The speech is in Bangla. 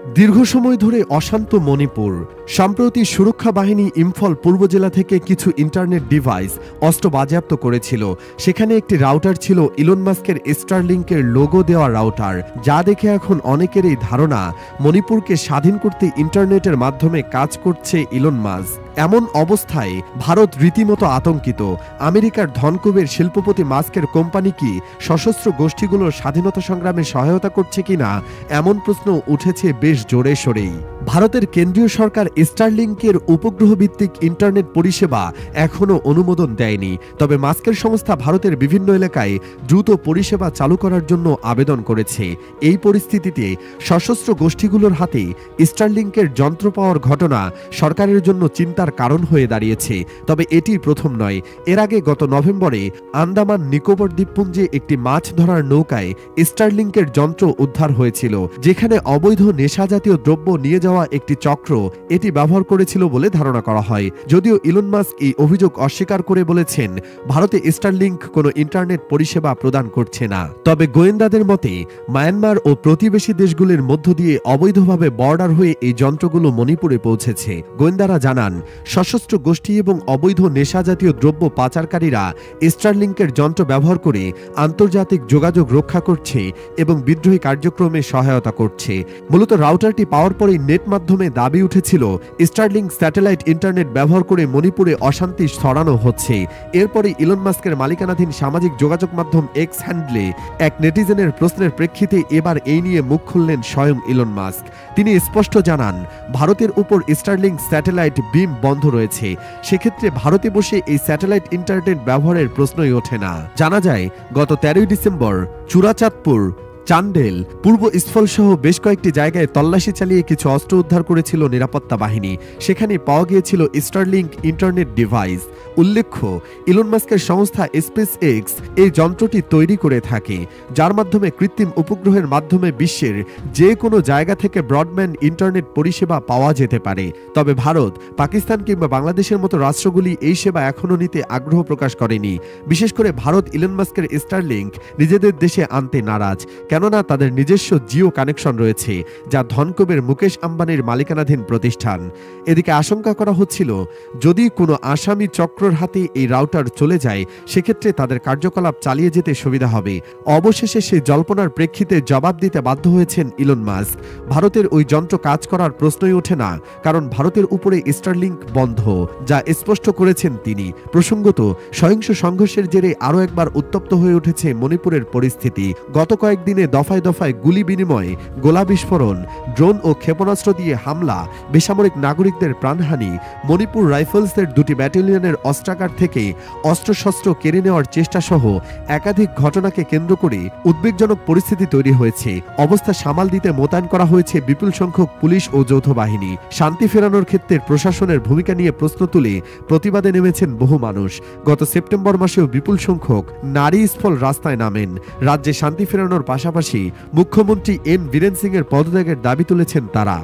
দীর্ঘ সময় ধরে অশান্ত মণিপুর। সম্প্রতি সুরক্ষা বাহিনী ইম্ফল পূর্ব জেলা থেকে কিছু ইন্টারনেট ডিভাইস অস্ত্র বাজেয়াপ্ত করেছিল। সেখানে একটি রাউটার ছিল ইলন মাস্কের স্টারলিংকের লোগো দেওয়া রাউটার, যা দেখে এখন অনেকেরই ধারণা মণিপুরকে স্বাধীন করতে ইন্টারনেটের মাধ্যমে কাজ করছে ইলন মাস্ক। এমন অবস্থায় ভারত রীতিমতো আতঙ্কিত। আমেরিকার ধনকুবের শিল্পপতি মাস্কের কোম্পানি কি সশস্ত্র গোষ্ঠীগুলোর স্বাধীনতা সংগ্রামে সহায়তা করছে কিনা, এমন প্রশ্ন উঠেছে বেশ জোরে সোরেই। ভারতের কেন্দ্রীয় সরকার স্টারলিংকের উপগ্রহ ভিত্তিক ইন্টারনেট পরিষেবা এখনও অনুমোদন দেয়নি। তবে মাস্কের সংস্থা ভারতের বিভিন্ন এলাকায় দ্রুত পরিষেবা চালু করার জন্য আবেদন করেছে। এই পরিস্থিতিতে সশস্ত্র গোষ্ঠীগুলোর হাতে স্টারলিংকের যন্ত্র পাওয়ার ঘটনা সরকারের জন্য চিন্তার কারণ হয়ে দাঁড়িয়েছে। তবে এটি প্রথম নয়। এর আগে গত নভেম্বরে আন্দামান নিকোবর দ্বীপপুঞ্জে একটি মাছ ধরার নৌকায় স্টারলিংকের যন্ত্র উদ্ধার হয়েছিল, যেখানে অবৈধ নেশাজাতীয় দ্রব্য নিয়ে যাওয়া একটি চক্র এটি ব্যবহার করেছিল বলে ধারণা করা হয়। যদিও ইলন মাস্ক এই অভিযোগ অস্বীকার করে বলেছেন ভারতে স্টারলিংক কোনো ইন্টারনেট পরিষেবা প্রদান করছে না। তবে গোয়েন্দাদের মতে মায়ানমার ও প্রতিবেশী দেশগুলির মধ্য দিয়ে অবৈধভাবে বর্ডার হয়ে এই যন্ত্রগুলো মণিপুরে পৌঁছেছে। গোয়েন্দারা জানান, সশস্ত্র গোষ্ঠী এবং অবৈধ নেশাজাতীয় দ্রব্য পাচারকারীরা স্টারলিংকের যন্ত্র ব্যবহার করে আন্তর্জাতিক যোগাযোগ রক্ষা করছে এবং বিদ্রোহী কার্যক্রমে সহায়তা করছে। মূলত রাউটারটি পাওয়ার পরেই নেট মাধ্যমে দাবি উঠেছিল স্টারলিংক স্যাটেলাইট ইন্টারনেট ব্যবহার করে মণিপুরে অশান্তি ছড়ানো হচ্ছে। এরপরে ইলন মাস্কের মালিকানাধীন সামাজিক যোগাযোগ মাধ্যম এক্স হ্যান্ডলে এক নেটিজেনের প্রশ্নের প্রেক্ষিতে এবার এই নিয়ে মুখ খুললেন স্বয়ং ইলন মাস্ক। তিনি স্পষ্ট জানান, ভারতের উপর স্টারলিংক স্যাটেলাইট বিম বন্ধ রয়েছে। সেক্ষেত্রে ভারতে বসে এই স্যাটেলাইট ইন্টারনেট ব্যবহারের প্রশ্নই ওঠে না। জানা যায়, গত 13 ডিসেম্বর চুরাচাঁদপুর, চান্ডেল, পূর্ব ইস্ফল সহ বেশ কয়েকটি জায়গায় তল্লাশি চালিয়ে কিছু অস্ত্র উদ্ধার করেছিল নিরাপত্তা বাহিনী। সেখানে পাওয়া গিয়েছিল স্টারলিংক ইন্টারনেট ডিভাইস। উল্লেখ্য, ইলন মাস্কের সংস্থা স্পেস এক্স এই যন্ত্রটি তৈরি করে থাকে, যার মাধ্যমে কৃত্রিম উপগ্রহের মাধ্যমে বিশ্বের যে কোনো জায়গা থেকে ব্রডব্যান্ড ইন্টারনেট পরিষেবা পাওয়া যেতে পারে। তবে ভারত, পাকিস্তান কিংবা বাংলাদেশের মতো রাষ্ট্রগুলি এই সেবা এখনও নিতে আগ্রহ প্রকাশ করেনি। বিশেষ করে ভারত ইলন মাস্কের স্টারলিংক নিজেদের দেশে আনতে নারাজ, কেননা তাদের নিজস্ব জিও কানেকশন রয়েছে, যা ধনকুবের মুকেশ আম্বানির মালিকানাধীন প্রতিষ্ঠান। এদিকে আশঙ্কা করা হচ্ছিল, যদি কোনো আসামি চক্রর হাতে এই রাউটার চলে যায়, সেক্ষেত্রে তাদের কার্যকলাপ চালিয়ে যেতে সুবিধা হবে। অবশেষে সেই জল্পনার প্রেক্ষিতে জবাব দিতে বাধ্য হয়েছেন ইলন মাস্ক। ভারতের ওই যন্ত্র কাজ করার প্রশ্নই ওঠে না, কারণ ভারতের উপরে স্টারলিংক বন্ধ, যা স্পষ্ট করেছেন তিনি। প্রসঙ্গত, সহিংস সংঘর্ষের জেরে আরও একবার উত্তপ্ত হয়ে উঠেছে মণিপুরের পরিস্থিতি। গত কয়েকদিনে দফায় দফায় গুলি বিনিময়, গোলা বিস্ফোরণ, ড্রোন ও ক্ষেপণাস্ত্র দিয়ে হামলা, বেসামরিক নাগরিকদের প্রাণহানি, মণিপুর রাইফেলসের 2টি ব্যাটালিয়নের অস্ত্রাগার থেকে অস্ত্রশস্ত্র কেড়ে নেওয়ার চেষ্টা সহ একাধিক ঘটনাকে কেন্দ্র করে উদ্বেগজনক পরিস্থিতি তৈরি হয়েছে। অবস্থা সামাল দিতে মোতায়েন করা হয়েছে বিপুল সংখ্যক পুলিশ ও যৌথ বাহিনী। শান্তি ফেরানোর ক্ষেত্রে প্রশাসনের ভূমিকা নিয়ে প্রশ্ন তুলে প্রতিবাদে নেমেছেন বহু মানুষ। গত সেপ্টেম্বর মাসেও বিপুল সংখ্যক নারী স্ফল রাস্তায় নামেন। রাজ্যে শান্তি ফেরানোর পাশাপাশি মুখ্যমন্ত্রী এন বীরেন সিং এর পদত্যাগের দাবি তুলেছেন তারা।